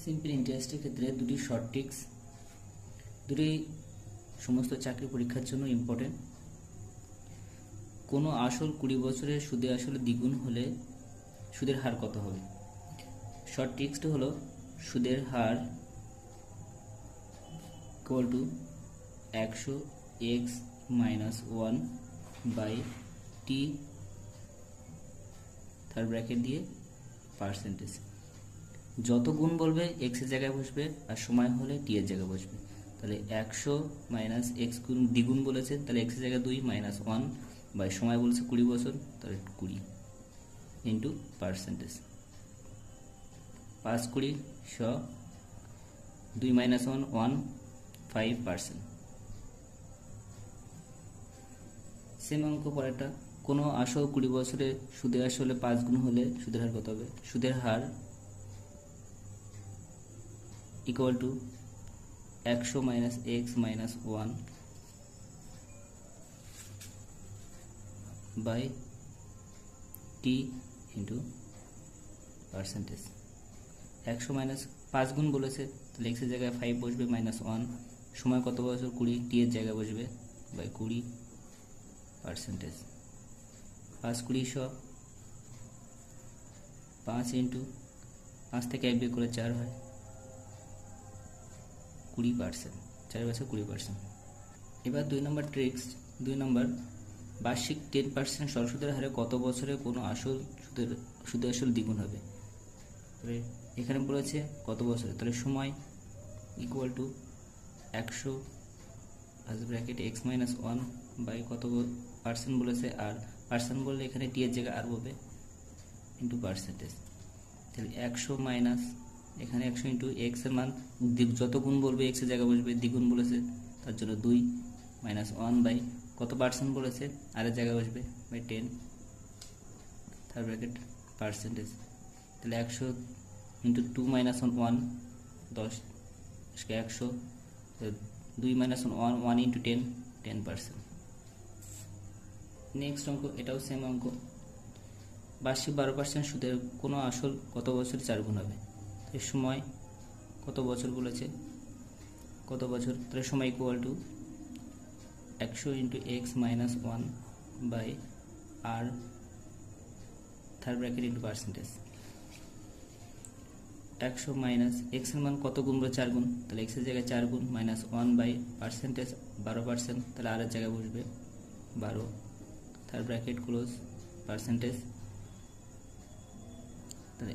Simple ইন্টারেস্টের ক্ষেত্রে দুটি শর্ট ট্রিক্স, দুটি সমস্ত চাকরি পরীক্ষার জন্য ইম্পর্টেন্ট। কোনো আসল 20 বছরের সুদে আসলে দ্বিগুণ হলে সুদের হার কত হবে? শর্ট ট্রিক্সটা হলো সুদের হার equal to 100x - 1 by T third bracket দিয়ে পার্সেন্টেজ। যত গুণ বলবে এক্স এর জায়গায় বসবে, আর সময় হলে টি এর জায়গায় বসবে। তাহলে 100 - x গুণ দ্বিগুণ বলেছে, তাহলে এক্স এর জায়গায় 2 - 1 বাই সময় বলেছে 20 বছর, তাহলে 20 ইন্টু পার্সেন্টেজ। 5 20 100, 2 - 1 1 5%। সেম অঙ্ক পরেরটা, কোনো আসল 20 বছরে সুদের আসলে 5 গুণ হলে সুদের হার কত হবে? সুদের হার equal to 100 - x - 1 by T into percentage. 100 5 গুণ বলেছে, তাহলে এক্সের জায়গায় 5 বসবে -1, সময় কত বছর 20, টি এর জায়গায় বসবে বাই 20 পার্সেন্টেজ। 5 20 100, 5 ইন্টু 5 থেকে 1 বিয়োগ করে 4 হয় 20%, 4 বছর 20%। এবার 2 নম্বর ট্রিক্স। 2 নম্বর, বার্ষিক 10% সরল সুদের হারে কত বছরে কোনো আসল সুদের আসল দ্বিগুণ হবে? তবে এখানে বলেছে কত বছরে, তাহলে সময় equal to 100 bracket x - 1 by কত পার্সেন্ট বলেছে, আর পার্সেন্ট বললে এখানে টি এর জায়গায় আর হবে ইন্টু পার্সেন্টেজ। তাহলে 100 মাইনাস এখানে 100 ইন্টু এক্স এর মান যত গুণ বলবে এক্স এর জায়গায় বসবে, দ্বিগুণ বলেছে তার জন্য 2 - 1 বাই কত পার্সেন্ট বলেছে আর এর জায়গায় বসবে বাই 10 থার্ড ব্র্যাকেট পার্সেন্টেজ। তাহলে 100 ইন্টু 2 - 1 10 100, 2 - 1 1 ইন্টু 10 10%। নেক্সট অঙ্ক, এটাও সেম অঙ্ক। বার্ষিক 12% সুদের কোনো আসল কত বছর 4 গুণ হবে? এর সময় কত বছর বলেছে, কত বছর, তাহলে সময় equal to 100 into x - 1 by আর third bracket into percentage. 100 minus x এর মান কত গুণ বলে 4 গুণ, তাহলে এক্স এর জায়গায় 4 গুণ -1 বাই পার্সেন্টেজ 12%, তাহলে আর এর জায়গায় বসবে 12 থার্ড ব্র্যাকেট ক্লোজ পার্সেন্টেজ। তাহলে